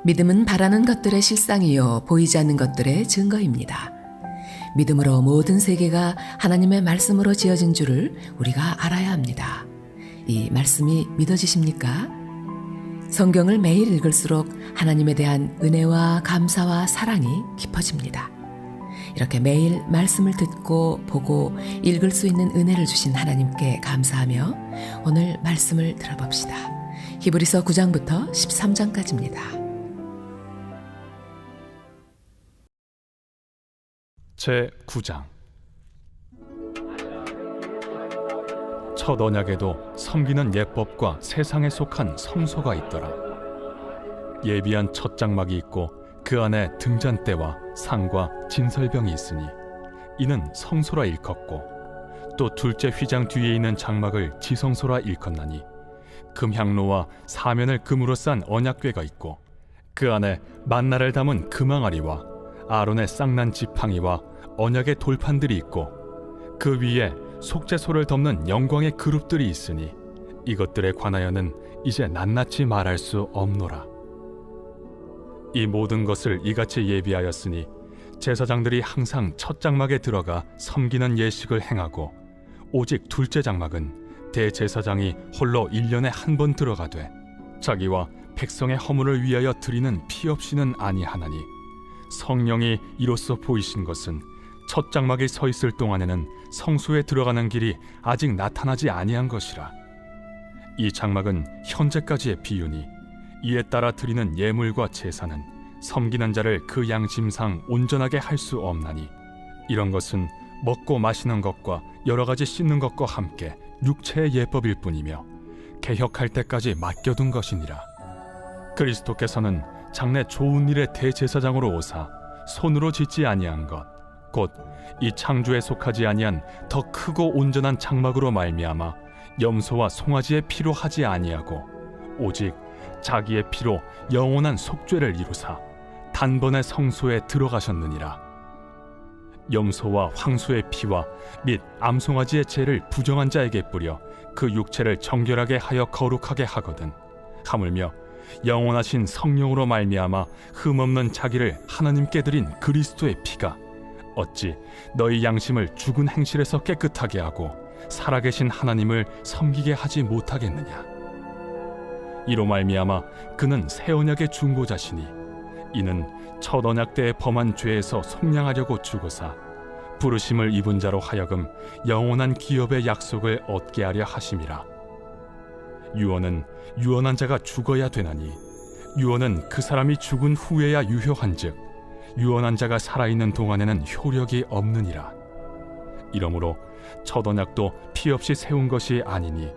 믿음은 바라는 것들의 실상이요 보이지 않는 것들의 증거입니다. 믿음으로 모든 세계가 하나님의 말씀으로 지어진 줄을 우리가 알아야 합니다. 이 말씀이 믿어지십니까? 성경을 매일 읽을수록 하나님에 대한 은혜와 감사와 사랑이 깊어집니다. 이렇게 매일 말씀을 듣고 보고 읽을 수 있는 은혜를 주신 하나님께 감사하며 오늘 말씀을 들어봅시다. 히브리서 9장부터 13장까지입니다. 제9장. 첫 언약에도 섬기는 예법과 세상에 속한 성소가 있더라. 예비한 첫 장막이 있고 그 안에 등잔대와 상과 진설병이 있으니 이는 성소라 일컫고, 또 둘째 휘장 뒤에 있는 장막을 지성소라 일컫나니 금향로와 사면을 금으로 싼 언약궤가 있고 그 안에 만나를 담은 금항아리와 아론의 쌍난 지팡이와 언약의 돌판들이 있고 그 위에 속죄소를 덮는 영광의 그룹들이 있으니 이것들에 관하여는 이제 낱낱이 말할 수 없노라. 이 모든 것을 이같이 예비하였으니 제사장들이 항상 첫 장막에 들어가 섬기는 예식을 행하고, 오직 둘째 장막은 대제사장이 홀로 1년에 한 번 들어가되 자기와 백성의 허물을 위하여 드리는 피 없이는 아니하나니, 성령이 이로써 보이신 것은 첫 장막에 서 있을 동안에는 성소에 들어가는 길이 아직 나타나지 아니한 것이라. 이 장막은 현재까지의 비유니 이에 따라 드리는 예물과 제사는 섬기는 자를 그 양심상 온전하게 할 수 없나니, 이런 것은 먹고 마시는 것과 여러 가지 씻는 것과 함께 육체의 예법일 뿐이며 개혁할 때까지 맡겨둔 것이니라. 그리스도께서는 장래 좋은 일의 대제사장으로 오사 손으로 짓지 아니한 것, 곧 이 창조에 속하지 아니한 더 크고 온전한 장막으로 말미암아 염소와 송아지의 피로 하지 아니하고 오직 자기의 피로 영원한 속죄를 이루사 단번에 성소에 들어가셨느니라. 염소와 황소의 피와 및 암송아지의 죄를 부정한 자에게 뿌려 그 육체를 정결하게 하여 거룩하게 하거든, 하물며 영원하신 성령으로 말미암아 흠없는 자기를 하나님께 드린 그리스도의 피가 어찌 너희 양심을 죽은 행실에서 깨끗하게 하고 살아계신 하나님을 섬기게 하지 못하겠느냐. 이로 말미암아 그는 새 언약의 중보자시니, 이는 첫 언약 때에 범한 죄에서 속량하려고 죽으사 부르심을 입은 자로 하여금 영원한 기업의 약속을 얻게 하려 하심이라. 유언은 유언한 자가 죽어야 되나니 유언은 그 사람이 죽은 후에야 유효한즉 유언한 자가 살아있는 동안에는 효력이 없느니라. 이러므로 첫 언약도 피 없이 세운 것이 아니니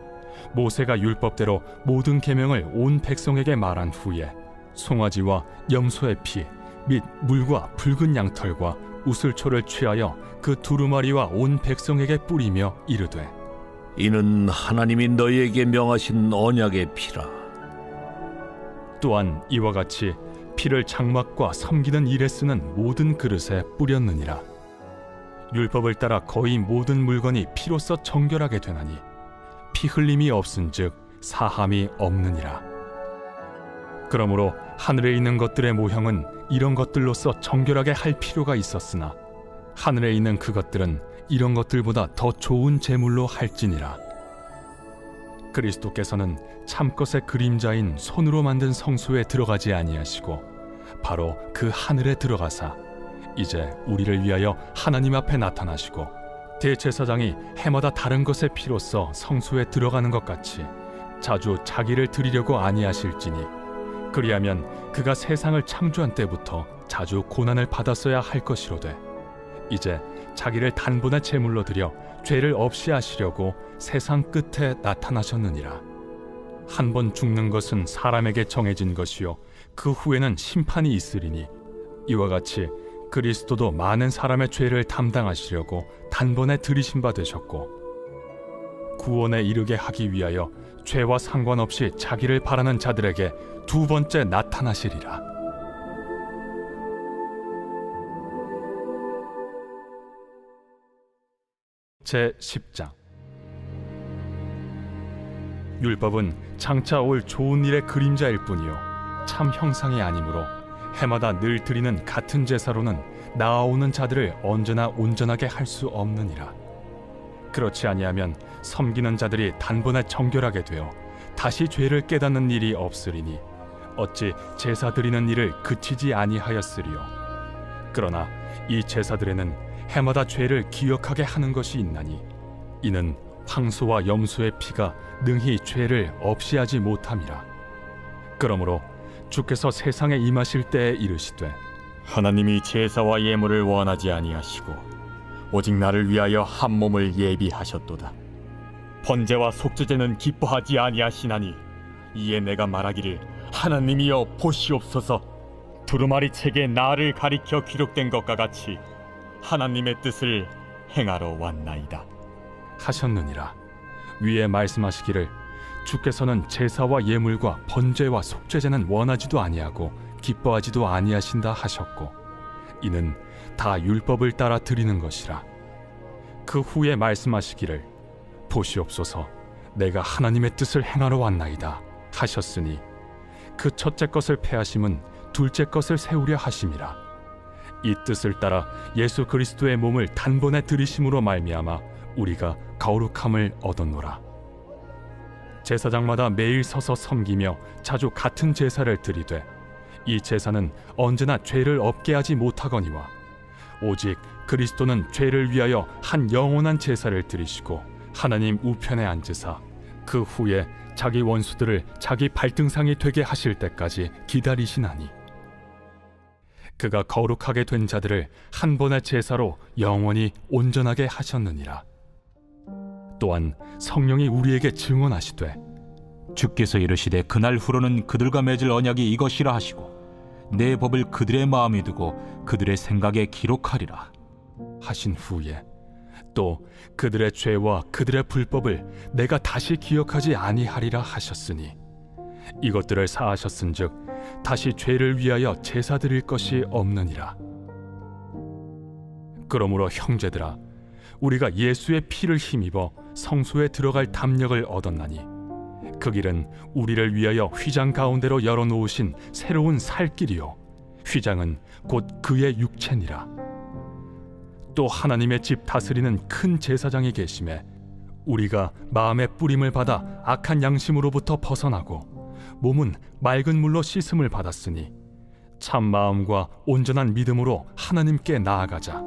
모세가 율법대로 모든 계명을 온 백성에게 말한 후에 송아지와 염소의 피 및 물과 붉은 양털과 우슬초를 취하여 그 두루마리와 온 백성에게 뿌리며 이르되, 이는 하나님이 너희에게 명하신 언약의 피라. 또한 이와 같이 피를 장막과 섬기는 일에 쓰는 모든 그릇에 뿌렸느니라. 율법을 따라 거의 모든 물건이 피로써 정결하게 되나니 피 흘림이 없은즉 사함이 없느니라. 그러므로 하늘에 있는 것들의 모형은 이런 것들로서 정결하게 할 필요가 있었으나 하늘에 있는 그것들은 이런 것들보다 더 좋은 제물로 할지니라. 그리스도께서는 참것의 그림자인 손으로 만든 성소에 들어가지 아니하시고 바로 그 하늘에 들어가사 이제 우리를 위하여 하나님 앞에 나타나시고 대제사장이 해마다 다른 것의 피로써 성소에 들어가는 것 같이 자주 자기를 드리려고 아니하실지니, 그리하면 그가 세상을 창조한 때부터 자주 고난을 받았어야 할 것이로되 이제 자기를 단번에 제물로 드려 죄를 없이 하시려고 세상 끝에 나타나셨느니라. 한 번 죽는 것은 사람에게 정해진 것이요 그 후에는 심판이 있으리니, 이와 같이 그리스도도 많은 사람의 죄를 담당하시려고 단번에 들이신 바 되셨고 구원에 이르게 하기 위하여 죄와 상관없이 자기를 바라는 자들에게 두 번째 나타나시리라. 제10장. 율법은 장차 올 좋은 일의 그림자일 뿐이요 참 형상이 아니므로 해마다 늘 드리는 같은 제사로는 나아오는 자들을 언제나 온전하게 할 수 없느니라. 그렇지 아니하면 섬기는 자들이 단번에 정결하게 되어 다시 죄를 깨닫는 일이 없으리니 어찌 제사 드리는 일을 그치지 아니하였으리요. 그러나 이 제사들에는 해마다 죄를 기억하게 하는 것이 있나니 이는 황소와 염소의 피가 능히 죄를 없이 하지 못함이라. 그러므로 주께서 세상에 임하실 때에 이르시되 하나님이 제사와 예물을 원하지 아니하시고 오직 나를 위하여 한 몸을 예비하셨도다. 번제와 속죄제는 기뻐하지 아니하시나니 이에 내가 말하기를 하나님이여 보시옵소서. 두루마리 책에 나를 가리켜 기록된 것과 같이 하나님의 뜻을 행하러 왔나이다 하셨느니라. 위에 말씀하시기를 주께서는 제사와 예물과 번제와 속죄제는 원하지도 아니하고 기뻐하지도 아니하신다 하셨고 이는 다 율법을 따라 드리는 것이라. 그 후에 말씀하시기를 보시옵소서 내가 하나님의 뜻을 행하러 왔나이다 하셨으니 그 첫째 것을 폐하심은 둘째 것을 세우려 하심이라. 이 뜻을 따라 예수 그리스도의 몸을 단번에 들이심으로 말미암아 우리가 거룩함을 얻었노라. 제사장마다 매일 서서 섬기며 자주 같은 제사를 드리되 이 제사는 언제나 죄를 없게 하지 못하거니와 오직 그리스도는 죄를 위하여 한 영원한 제사를 드리시고 하나님 우편에 앉으사 그 후에 자기 원수들을 자기 발등상이 되게 하실 때까지 기다리시나니 그가 거룩하게 된 자들을 한 번의 제사로 영원히 온전하게 하셨느니라. 또한 성령이 우리에게 증언하시되 주께서 이르시되 그날 후로는 그들과 맺을 언약이 이것이라 하시고 내 법을 그들의 마음에 두고 그들의 생각에 기록하리라 하신 후에 또 그들의 죄와 그들의 불법을 내가 다시 기억하지 아니하리라 하셨으니 이것들을 사하셨은즉 다시 죄를 위하여 제사 드릴 것이 없느니라. 그러므로 형제들아 우리가 예수의 피를 힘입어 성소에 들어갈 담력을 얻었나니 그 길은 우리를 위하여 휘장 가운데로 열어놓으신 새로운 살 길이요 휘장은 곧 그의 육체니라. 또 하나님의 집 다스리는 큰 제사장이 계심에 우리가 마음의 뿌림을 받아 악한 양심으로부터 벗어나고 몸은 맑은 물로 씻음을 받았으니 참 마음과 온전한 믿음으로 하나님께 나아가자.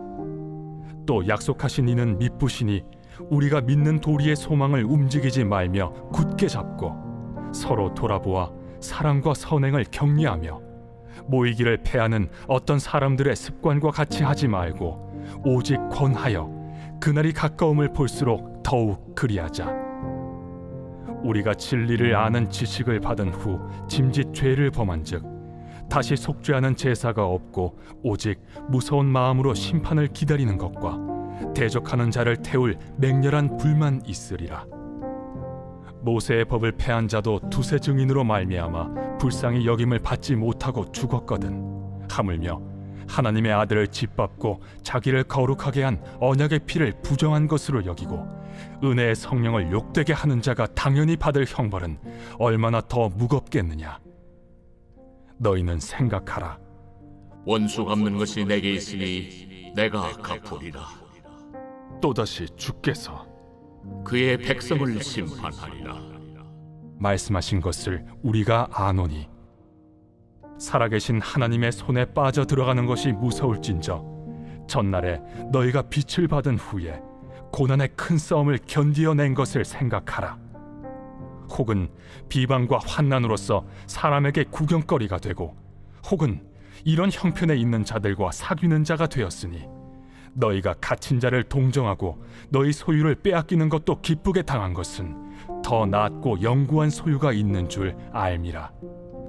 또 약속하신 이는 미쁘시니 우리가 믿는 도리의 소망을 움직이지 말며 굳게 잡고 서로 돌아보아 사랑과 선행을 격려하며 모이기를 패하는 어떤 사람들의 습관과 같이 하지 말고 오직 권하여 그날이 가까움을 볼수록 더욱 그리하자. 우리가 진리를 아는 지식을 받은 후 짐짓 죄를 범한즉 다시 속죄하는 제사가 없고 오직 무서운 마음으로 심판을 기다리는 것과 대적하는 자를 태울 맹렬한 불만 있으리라. 모세의 법을 폐한 자도 두세 증인으로 말미암아 불쌍히 여김을 받지 못하고 죽었거든. 하물며 하나님의 아들을 짓밟고 자기를 거룩하게 한 언약의 피를 부정한 것으로 여기고 은혜의 성령을 욕되게 하는 자가 당연히 받을 형벌은 얼마나 더 무겁겠느냐. 너희는 생각하라. 원수 갚는 것이 내게 있으니 내가 갚으리라. 또다시 주께서 그의 백성을 심판하리라. 말씀하신 것을 우리가 아노니 살아계신 하나님의 손에 빠져 들어가는 것이 무서울진저 전날에 너희가 빛을 받은 후에 고난의 큰 싸움을 견디어낸 것을 생각하라. 혹은 비방과 환난으로서 사람에게 구경거리가 되고 혹은 이런 형편에 있는 자들과 사귀는 자가 되었으니 너희가 갇힌 자를 동정하고 너희 소유를 빼앗기는 것도 기쁘게 당한 것은 더 낫고 영구한 소유가 있는 줄 알미라.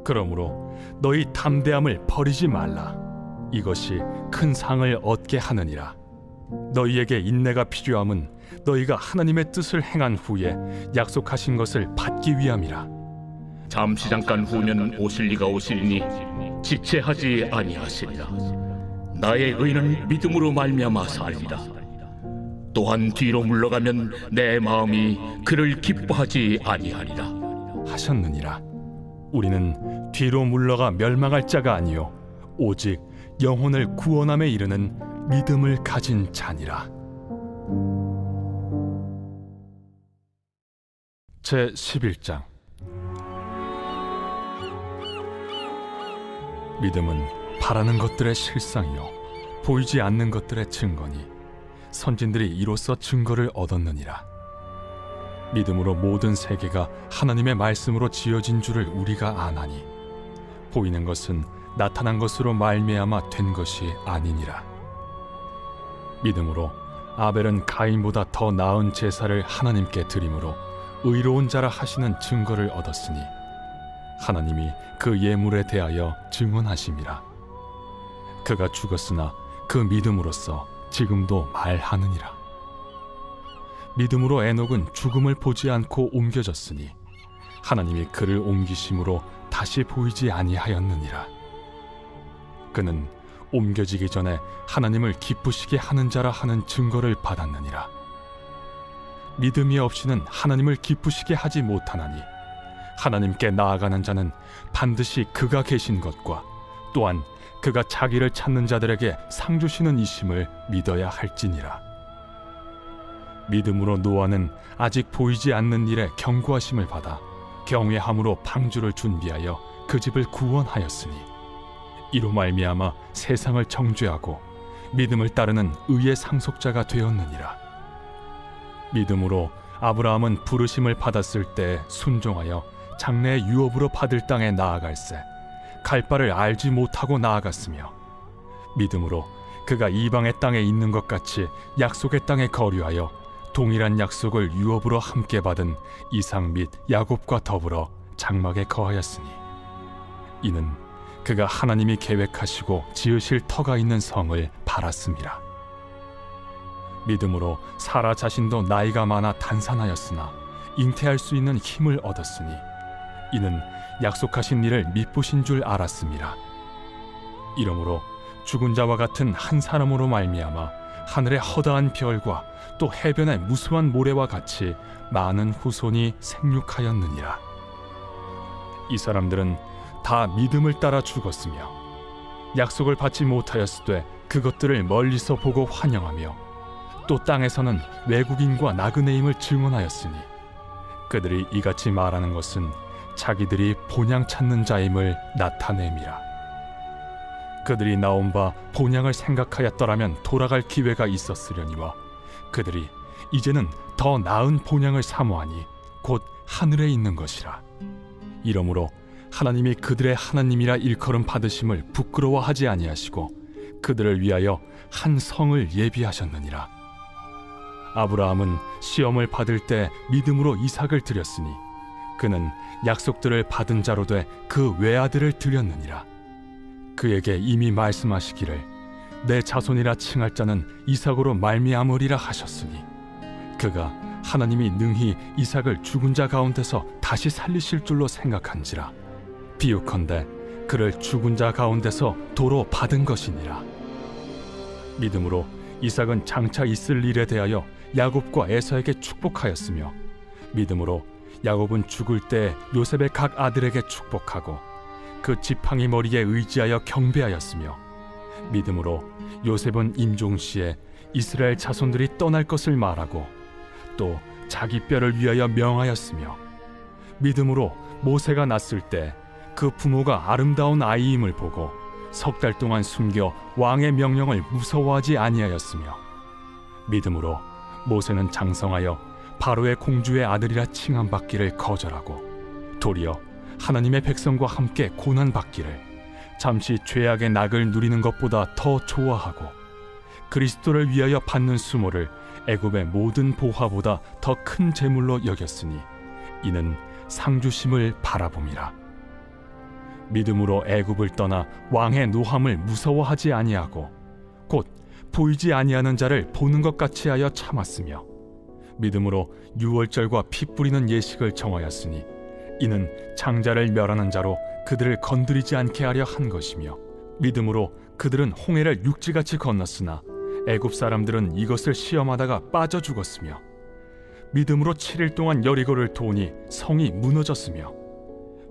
그러므로 너희 담대함을 버리지 말라. 이것이 큰 상을 얻게 하느니라. 너희에게 인내가 필요함은 너희가 하나님의 뜻을 행한 후에 약속하신 것을 받기 위함이라. 잠시 잠깐 후면 오실 이가 오시리니 지체하지 아니하시리라. 나의 의는 믿음으로 말미암아 살리라. 또한 뒤로 물러가면 내 마음이 그를 기뻐하지 아니하리라 하셨느니라. 우리는 뒤로 물러가 멸망할 자가 아니요 오직 영혼을 구원함에 이르는 믿음을 가진 자니라. 제 11장. 믿음은 바라는 것들의 실상이요 보이지 않는 것들의 증거니 선진들이 이로써 증거를 얻었느니라. 믿음으로 모든 세계가 하나님의 말씀으로 지어진 줄을 우리가 아나니 보이는 것은 나타난 것으로 말미암아 된 것이 아니니라. 믿음으로 아벨은 가인보다 더 나은 제사를 하나님께 드림으로 의로운 자라 하시는 증거를 얻었으니 하나님이 그 예물에 대하여 증언하심이라. 그가 죽었으나 그 믿음으로써 지금도 말하느니라. 믿음으로 에녹은 죽음을 보지 않고 옮겨졌으니 하나님이 그를 옮기심으로 다시 보이지 아니하였느니라. 그는 옮겨지기 전에 하나님을 기쁘시게 하는 자라 하는 증거를 받았느니라. 믿음이 없이는 하나님을 기쁘시게 하지 못하나니 하나님께 나아가는 자는 반드시 그가 계신 것과 또한 그가 자기를 찾는 자들에게 상 주시는 이심을 믿어야 할지니라. 믿음으로 노아는 아직 보이지 않는 일에 경고하심을 받아 경외함으로 방주를 준비하여 그 집을 구원하였으니 이로 말미암아 세상을 정죄하고 믿음을 따르는 의의 상속자가 되었느니라. 믿음으로 아브라함은 부르심을 받았을 때 순종하여 장래의 유업으로 받을 땅에 나아갈새 갈 바를 알지 못하고 나아갔으며 믿음으로 그가 이방의 땅에 있는 것 같이 약속의 땅에 거류하여 동일한 약속을 유업으로 함께 받은 이삭 및 야곱과 더불어 장막에 거하였으니 이는 그가 하나님이 계획하시고 지으실 터가 있는 성을 바랐음이라. 믿음으로 사라 자신도 나이가 많아 단산하였으나 잉태할 수 있는 힘을 얻었으니 이는 약속하신 일을 미쁘신 줄 알았음이라. 이러므로 죽은 자와 같은 한 사람으로 말미암아 하늘의 허다한 별과 또 해변의 무수한 모래와 같이 많은 후손이 생육하였느니라. 이 사람들은 다 믿음을 따라 죽었으며 약속을 받지 못하였으되 그것들을 멀리서 보고 환영하며 또 땅에서는 외국인과 나그네임을 증언하였으니 그들이 이같이 말하는 것은 자기들이 본향 찾는 자임을 나타냄이라. 그들이 나온 바 본향을 생각하였더라면 돌아갈 기회가 있었으려니와 그들이 이제는 더 나은 본향을 사모하니 곧 하늘에 있는 것이라. 이러므로 하나님이 그들의 하나님이라 일컬음 받으심을 부끄러워하지 아니하시고 그들을 위하여 한 성을 예비하셨느니라. 아브라함은 시험을 받을 때 믿음으로 이삭을 드렸으니 그는 약속들을 받은 자로 돼 그 외아들을 드렸느니라. 그에게 이미 말씀하시기를 내 자손이라 칭할 자는 이삭으로 말미암으리라 하셨으니 그가 하나님이 능히 이삭을 죽은 자 가운데서 다시 살리실 줄로 생각한지라. 비유컨대 그를 죽은 자 가운데서 도로 받은 것이니라. 믿음으로 이삭은 장차 있을 일에 대하여 야곱과 에서에게 축복하였으며 믿음으로 야곱은 죽을 때 요셉의 각 아들에게 축복하고 그 지팡이 머리에 의지하여 경배하였으며 믿음으로 요셉은 임종시에 이스라엘 자손들이 떠날 것을 말하고 또 자기 뼈를 위하여 명하였으며 믿음으로 모세가 낳았을 때 그 부모가 아름다운 아이임을 보고 석 달 동안 숨겨 왕의 명령을 무서워하지 아니하였으며 믿음으로 모세는 장성하여 바로의 공주의 아들이라 칭함받기를 거절하고 도리어 하나님의 백성과 함께 고난받기를 잠시 죄악의 낙을 누리는 것보다 더 좋아하고 그리스도를 위하여 받는 수모를 애굽의 모든 보화보다 더 큰 재물로 여겼으니 이는 상주심을 바라봄이라. 믿음으로 애굽을 떠나 왕의 노함을 무서워하지 아니하고 곧 보이지 아니하는 자를 보는 것 같이 하여 참았으며 믿음으로 유월절과 피 뿌리는 예식을 정하였으니 이는 장자를 멸하는 자로 그들을 건드리지 않게 하려 한 것이며 믿음으로 그들은 홍해를 육지같이 건넜으나 애굽 사람들은 이것을 시험하다가 빠져 죽었으며 믿음으로 7일 동안 여리고를 도우니 성이 무너졌으며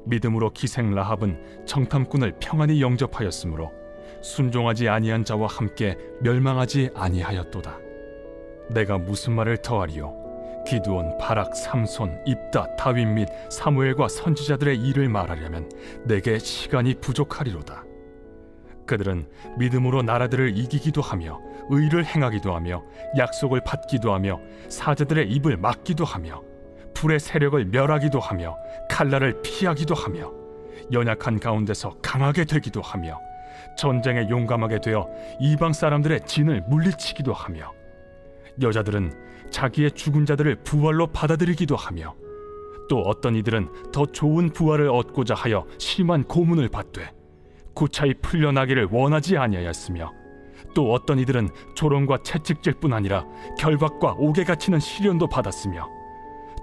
믿음으로 기생 라합은 정탐꾼을 평안히 영접하였으므로 순종하지 아니한 자와 함께 멸망하지 아니하였도다. 내가 무슨 말을 더하리요? 기드온, 바락, 삼손, 입다, 다윗 및 사무엘과 선지자들의 일을 말하려면 내게 시간이 부족하리로다. 그들은 믿음으로 나라들을 이기기도 하며 의를 행하기도 하며 약속을 받기도 하며 사자들의 입을 막기도 하며 불의 세력을 멸하기도 하며 칼날을 피하기도 하며 연약한 가운데서 강하게 되기도 하며 전쟁에 용감하게 되어 이방 사람들의 진을 물리치기도 하며 여자들은 자기의 죽은 자들을 부활로 받아들이기도 하며 또 어떤 이들은 더 좋은 부활을 얻고자 하여 심한 고문을 받되 구차히 풀려나기를 원하지 아니하였으며 또 어떤 이들은 조롱과 채찍질 뿐 아니라 결박과 옥에 갇히는 시련도 받았으며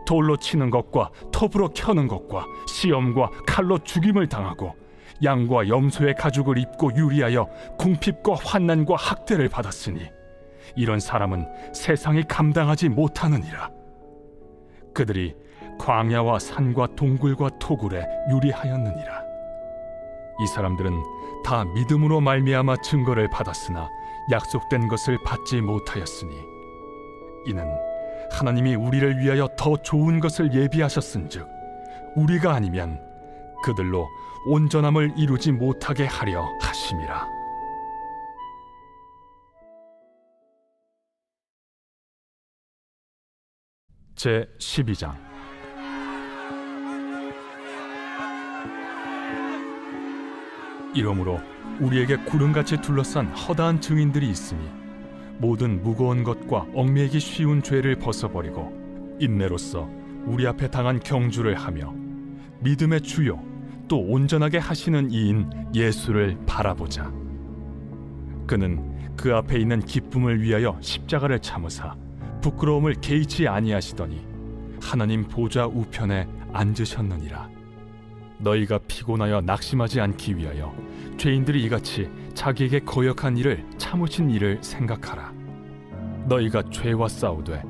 돌로 치는 것과 톱으로 켜는 것과 시험과 칼로 죽임을 당하고 양과 염소의 가죽을 입고 유리하여 궁핍과 환난과 학대를 받았으니 이런 사람은 세상이 감당하지 못하느니라. 그들이 광야와 산과 동굴과 토굴에 유리하였느니라. 이 사람들은 다 믿음으로 말미암아 증거를 받았으나 약속된 것을 받지 못하였으니 이는 하나님이 우리를 위하여 더 좋은 것을 예비하셨은즉 우리가 아니면 그들로 온전함을 이루지 못하게 하려 하심이라. 제 12장. 이러므로 우리에게 구름같이 둘러싼 허다한 증인들이 있으니 모든 무거운 것과 얽매이기 쉬운 죄를 벗어버리고 인내로써 우리 앞에 당한 경주를 하며 믿음의 주요 또 온전하게 하시는 이인 예수를 바라보자. 그는 그 앞에 있는 기쁨을 위하여 십자가를 참으사 부끄러움을 개의치 아니하시더니 하나님 보좌 우편에 앉으셨느니라. 너희가 피곤하여 낙심하지 않기 위하여 죄인들이 이같이 자기에게 거역한 일을 참으신 일을 생각하라. 너희가 죄와 싸우되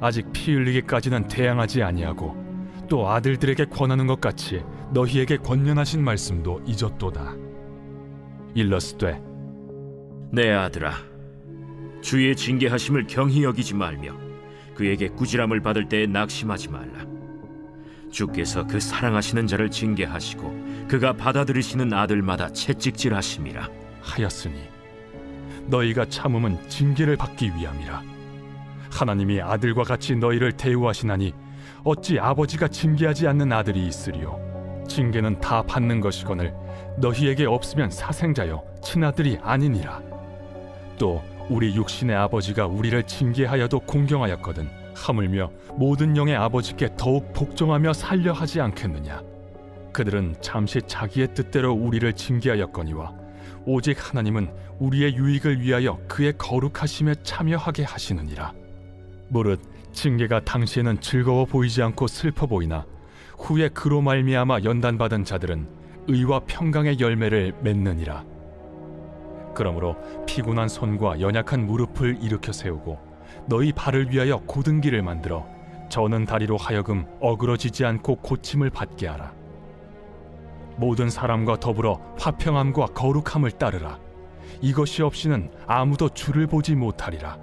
아직 피 흘리기까지는 대항하지 아니하고 또 아들들에게 권하는 것 같이 너희에게 권면하신 말씀도 잊었도다. 일러스되 내 아들아, 주의 징계하심을 경히 여기지 말며 그에게 꾸지람을 받을 때에 낙심하지 말라. 주께서 그 사랑하시는 자를 징계하시고 그가 받아들이시는 아들마다 채찍질하심이라 하였으니 너희가 참음은 징계를 받기 위함이라. 하나님이 아들과 같이 너희를 대우하시나니 어찌 아버지가 징계하지 않는 아들이 있으리요. 징계는 다 받는 것이거늘 너희에게 없으면 사생자여 친아들이 아니니라. 또 우리 육신의 아버지가 우리를 징계하여도 공경하였거든 하물며 모든 영의 아버지께 더욱 복종하며 살려 하지 않겠느냐. 그들은 잠시 자기의 뜻대로 우리를 징계하였거니와 오직 하나님은 우리의 유익을 위하여 그의 거룩하심에 참여하게 하시느니라. 무릇 징계가 당시에는 즐거워 보이지 않고 슬퍼 보이나 후에 그로 말미암아 연단받은 자들은 의와 평강의 열매를 맺느니라. 그러므로 피곤한 손과 연약한 무릎을 일으켜 세우고 너희 발을 위하여 곧은 길을 만들어 저는 다리로 하여금 어그러지지 않고 고침을 받게 하라. 모든 사람과 더불어 화평함과 거룩함을 따르라. 이것이 없이는 아무도 주를 보지 못하리라.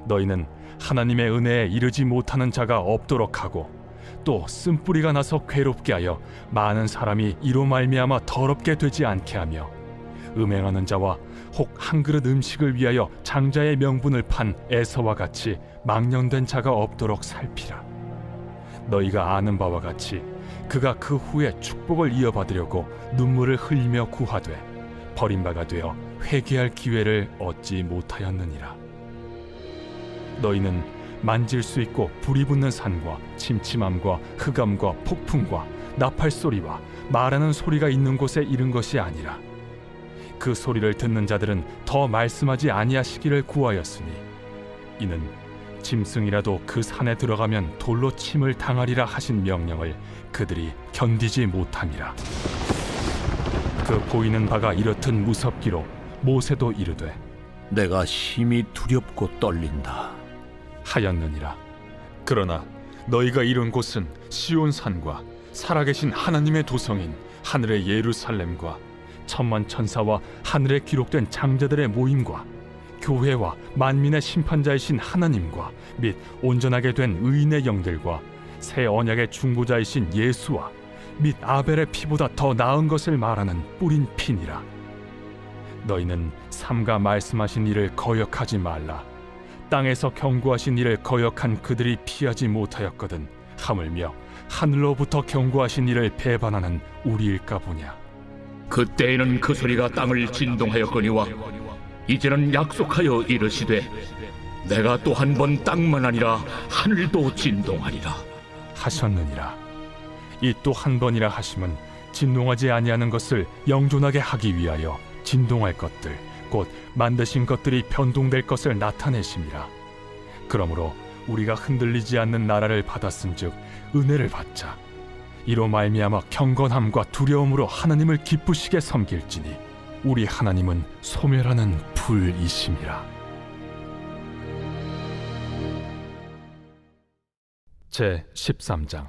너희는 하나님의 은혜에 이르지 못하는 자가 없도록 하고 또 쓴뿌리가 나서 괴롭게 하여 많은 사람이 이로 말미암아 더럽게 되지 않게 하며 음행하는 자와 혹 한 그릇 음식을 위하여 장자의 명분을 판 에서와 같이 망령된 자가 없도록 살피라. 너희가 아는 바와 같이 그가 그 후에 축복을 이어받으려고 눈물을 흘리며 구하되 버림바가 되어 회개할 기회를 얻지 못하였느니라. 너희는 만질 수 있고 불이 붙는 산과 침침함과 흑암과 폭풍과 나팔 소리와 말하는 소리가 있는 곳에 이른 것이 아니라 그 소리를 듣는 자들은 더 말씀하지 아니하시기를 구하였으니 이는 짐승이라도 그 산에 들어가면 돌로 침을 당하리라 하신 명령을 그들이 견디지 못함이라. 그 보이는 바가 이렇듯 무섭기로 모세도 이르되 내가 심히 두렵고 떨린다 하였느니라. 그러나 너희가 이룬 곳은 시온산과 살아계신 하나님의 도성인 하늘의 예루살렘과 천만 천사와 하늘에 기록된 장자들의 모임과 교회와 만민의 심판자이신 하나님과 및 온전하게 된 의인의 영들과 새 언약의 중보자이신 예수와 및 아벨의 피보다 더 나은 것을 말하는 뿌린 피니라. 너희는 삼가 말씀하신 일을 거역하지 말라. 땅에서 경고하신 일을 거역한 그들이 피하지 못하였거든 하물며 하늘로부터 경고하신 일을 배반하는 우리일까 보냐. 그때에는 그 소리가 땅을 진동하였거니와 이제는 약속하여 이르시되 내가 또 한 번 땅만 아니라 하늘도 진동하리라 하셨느니라. 이 또 한 번이라 하심은 진동하지 아니하는 것을 영존하게 하기 위하여 진동할 것들 곧 만드신 것들이 변동될 것을 나타내심이라. 그러므로 우리가 흔들리지 않는 나라를 받았은즉 은혜를 받자. 이로 말미암아 경건함과 두려움으로 하나님을 기쁘시게 섬길지니 우리 하나님은 소멸하는 불이심이라. 제 13장.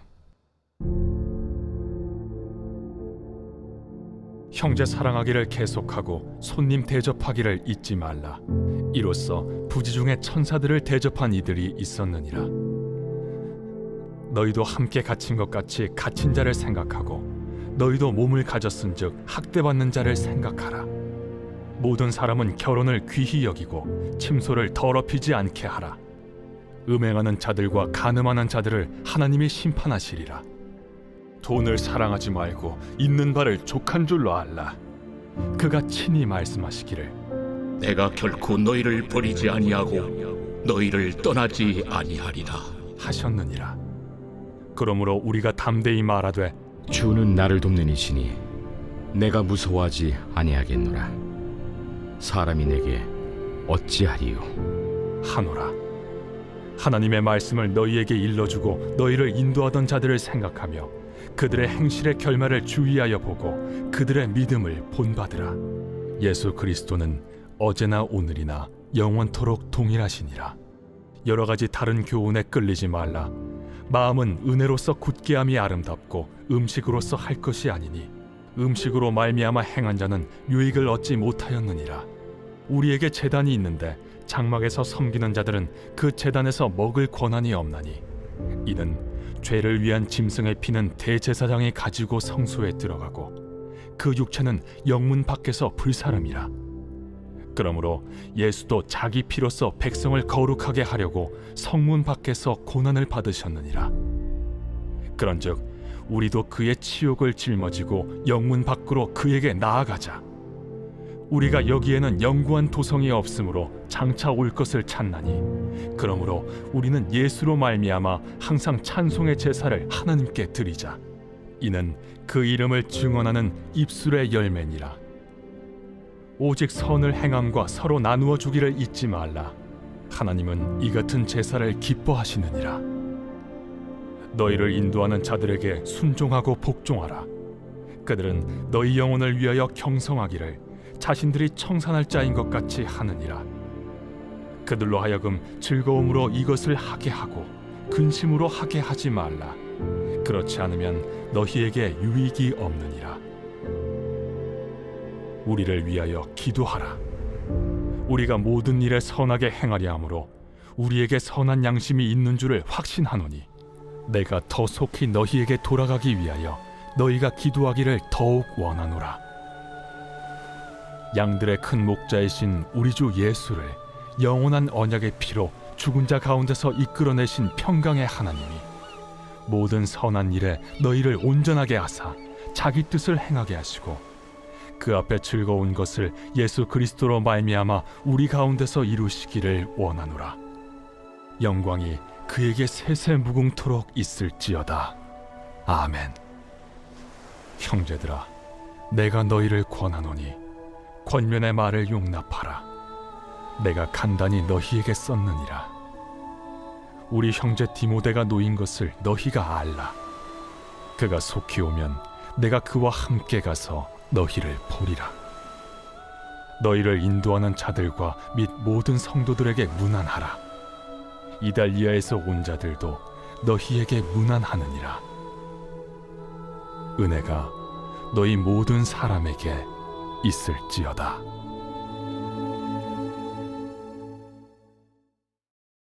형제 사랑하기를 계속하고 손님 대접하기를 잊지 말라. 이로써 부지 중에 천사들을 대접한 이들이 있었느니라. 너희도 함께 갇힌 것 같이 갇힌 자를 생각하고 너희도 몸을 가졌은즉 학대받는 자를 생각하라. 모든 사람은 결혼을 귀히 여기고 침소를 더럽히지 않게 하라. 음행하는 자들과 간음하는 자들을 하나님이 심판하시리라. 돈을 사랑하지 말고 있는 바를 족한 줄로 알라. 그가 친히 말씀하시기를 내가 결코 너희를 버리지 아니하고 너희를 떠나지 아니하리라 하셨느니라. 그러므로 우리가 담대히 말하되 주는 나를 돕는 이시니 내가 무서워하지 아니하겠노라. 사람이 내게 어찌하리요 하노라. 하나님의 말씀을 너희에게 일러주고 너희를 인도하던 자들을 생각하며 그들의 행실의 결말을 주의하여 보고 그들의 믿음을 본받으라. 예수 그리스도는 어제나 오늘이나 영원토록 동일하시니라. 여러 가지 다른 교훈에 끌리지 말라. 마음은 은혜로서 굳게함이 아름답고 음식으로서 할 것이 아니니 음식으로 말미암아 행한 자는 유익을 얻지 못하였느니라. 우리에게 제단이 있는데 장막에서 섬기는 자들은 그 제단에서 먹을 권한이 없나니 이는 죄를 위한 짐승의 피는 대제사장이 가지고 성소에 들어가고 그 육체는 영문 밖에서 불사름이라. 그러므로 예수도 자기 피로써 백성을 거룩하게 하려고 성문 밖에서 고난을 받으셨느니라. 그런즉 우리도 그의 치욕을 짊어지고 영문 밖으로 그에게 나아가자. 우리가 여기에는 영구한 도성이 없으므로 장차 올 것을 찾나니 그러므로 우리는 예수로 말미암아 항상 찬송의 제사를 하나님께 드리자. 이는 그 이름을 증언하는 입술의 열매니라. 오직 선을 행함과 서로 나누어 주기를 잊지 말라. 하나님은 이 같은 제사를 기뻐하시느니라. 너희를 인도하는 자들에게 순종하고 복종하라. 그들은 너희 영혼을 위하여 경성하기를 자신들이 청산할 자인 것 같이 하느니라. 그들로 하여금 즐거움으로 이것을 하게 하고 근심으로 하게 하지 말라. 그렇지 않으면 너희에게 유익이 없느니라. 우리를 위하여 기도하라. 우리가 모든 일에 선하게 행하려 함으로 우리에게 선한 양심이 있는 줄을 확신하노니 내가 더 속히 너희에게 돌아가기 위하여 너희가 기도하기를 더욱 원하노라. 양들의 큰 목자이신 우리 주 예수를 영원한 언약의 피로 죽은 자 가운데서 이끌어내신 평강의 하나님이 모든 선한 일에 너희를 온전하게 하사 자기 뜻을 행하게 하시고 그 앞에 즐거운 것을 예수 그리스도로 말미암아 우리 가운데서 이루시기를 원하노라. 영광이 그에게 세세 무궁토록 있을지어다. 아멘. 형제들아, 내가 너희를 권하노니 권면의 말을 용납하라. 내가 간단히 너희에게 썼느니라. 우리 형제 디모데가 놓인 것을 너희가 알라. 그가 속히 오면 내가 그와 함께 가서 너희를 보리라. 너희를 인도하는 자들과 및 모든 성도들에게 문안하라. 이달리아에서 온 자들도 너희에게 문안하느니라. 은혜가 너희 모든 사람에게 있을지어다.